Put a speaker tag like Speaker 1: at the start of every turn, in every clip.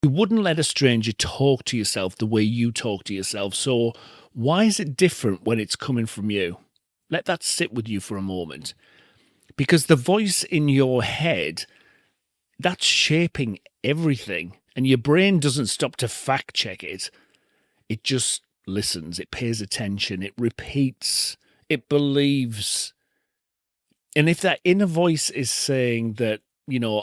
Speaker 1: You wouldn't let a stranger talk to yourself the way you talk to yourself. So why is it different when it's coming from you? Let that sit with you for a moment. Because the voice in your head, that's shaping everything. And your brain doesn't stop to fact check it. It just listens, it pays attention, it repeats, it believes. And if that inner voice is saying that,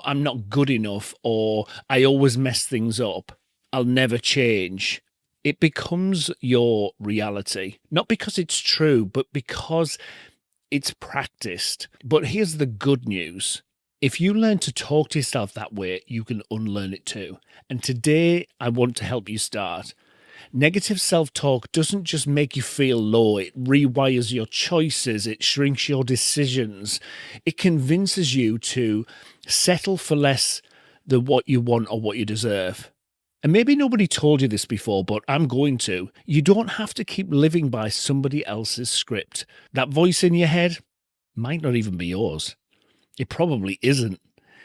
Speaker 1: I'm not good enough or I always mess things up, I'll never change, it becomes your reality. Not because it's true, but because it's practiced. But here's the good news. If you learn to talk to yourself that way, you can unlearn it too. And today, I want to help you start. Negative self-talk doesn't just make you feel low, it rewires your choices, it shrinks your decisions, it convinces you to settle for less than what you want or what you deserve. And maybe nobody told you this before, but I'm going to. You don't have to keep living by somebody else's script. That voice in your head might not even be yours. It probably isn't.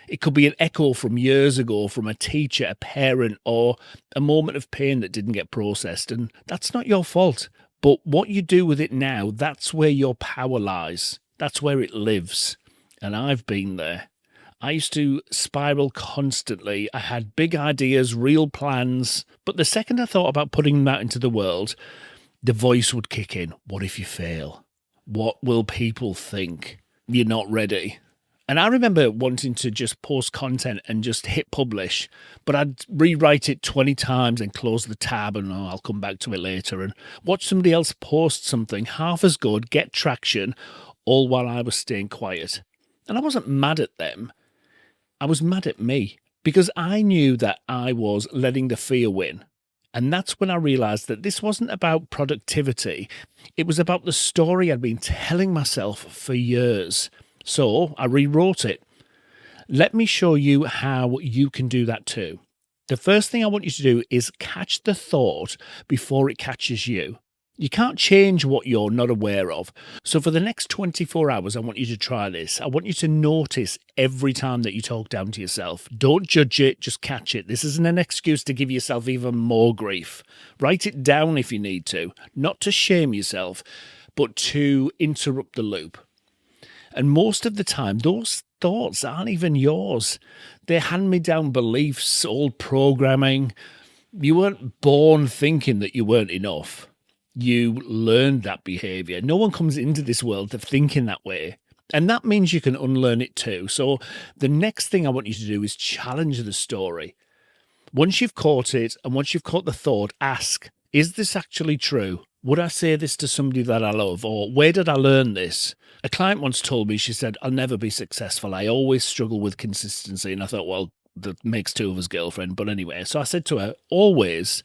Speaker 1: It could be an echo from years ago, from a teacher, a parent, or a moment of pain that didn't get processed. And that's not your fault. But what you do with it now, that's where your power lies. That's where it lives. And I've been there. I used to spiral constantly. I had big ideas, real plans. But the second I thought about putting them out into the world, the voice would kick in. What if you fail? What will people think? You're not ready. And I remember wanting to just post content and just hit publish, but I'd rewrite it 20 times and close the tab and I'll come back to it later and watch somebody else post something half as good, get traction, all while I was staying quiet. And I wasn't mad at them. I was mad at me because I knew that I was letting the fear win. And that's when I realized that this wasn't about productivity. It was about the story I'd been telling myself for years. So I rewrote it. Let me show you how you can do that too. The first thing I want you to do is catch the thought before it catches you. You can't change what you're not aware of. So for the next 24 hours, I want you to try this. I want you to notice every time that you talk down to yourself. Don't judge it, just catch it. This isn't an excuse to give yourself even more grief. Write it down if you need to, not to shame yourself, but to interrupt the loop. And most of the time, those thoughts aren't even yours. They're hand-me-down beliefs, old programming. You weren't born thinking that you weren't enough. You learned that behavior. No one comes into this world of thinking that way. And that means you can unlearn it too. So the next thing I want you to do is challenge the story. Once you've caught it and once you've caught the thought, ask, is this actually true? Would I say this to somebody that I love? Or where did I learn this? A client once told me, she said, I'll never be successful. I always struggle with consistency. And I thought, well, that makes two of us, girlfriend. But anyway, so I said to her, always.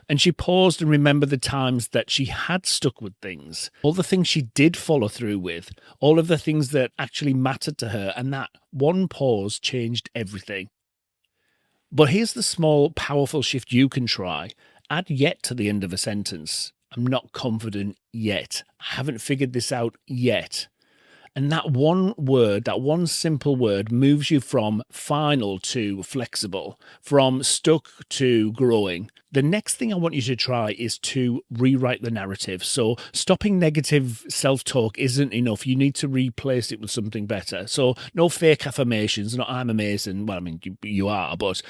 Speaker 1: And she paused and remembered the times that she had stuck with things, all the things she did follow through with, all of the things that actually mattered to her. And that one pause changed everything. But here's the small, powerful shift you can try. Add yet to the end of a sentence. I'm not confident yet. I haven't figured this out yet. And that one word, that one simple word moves you from final to flexible, from stuck to growing. The next thing I want you to try is to rewrite the narrative. So stopping negative self-talk isn't enough. You need to replace it with something better. So no fake affirmations, not I'm amazing. Well, I mean, you are, but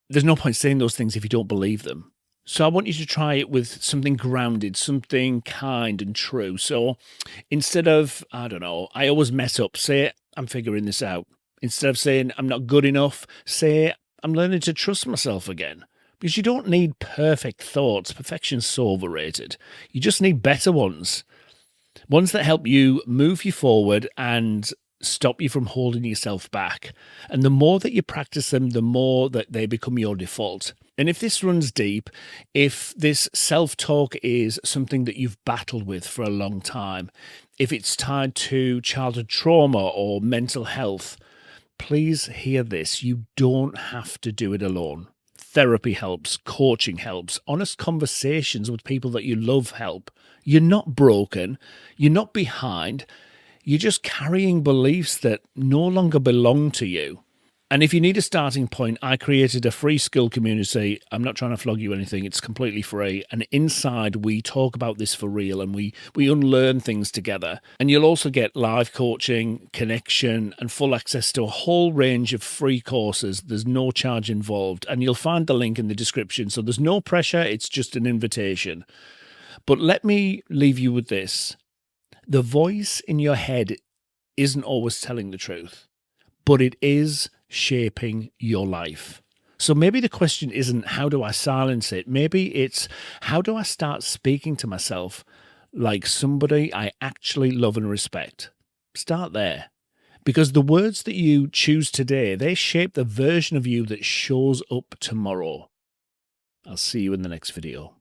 Speaker 1: there's no point saying those things if you don't believe them. So I want you to try it with something grounded, something kind and true. So instead of, I don't know, I always mess up, say, I'm figuring this out. Instead of saying I'm not good enough, say I'm learning to trust myself again. Because you don't need perfect thoughts. Perfection's so overrated. You just need better ones. Ones that help you move you forward and stop you from holding yourself back. And the more that you practice them, the more that they become your default. And if this runs deep, if this self-talk is something that you've battled with for a long time, if it's tied to childhood trauma or mental health, please hear this. You don't have to do it alone. Therapy helps, coaching helps, honest conversations with people that you love help. You're not broken, you're not behind, you're just carrying beliefs that no longer belong to you. And if you need a starting point, I created a free skill community. I'm not trying to flog you anything. It's completely free. And inside, we talk about this for real and we unlearn things together. And you'll also get live coaching, connection, and full access to a whole range of free courses. There's no charge involved. And you'll find the link in the description. So there's no pressure. It's just an invitation. But let me leave you with this. The voice in your head isn't always telling the truth, but it is shaping your life. So maybe the question isn't how do I silence it? Maybe it's how do I start speaking to myself like somebody I actually love and respect? Start there. Because the words that you choose today, they shape the version of you that shows up tomorrow. I'll see you in the next video.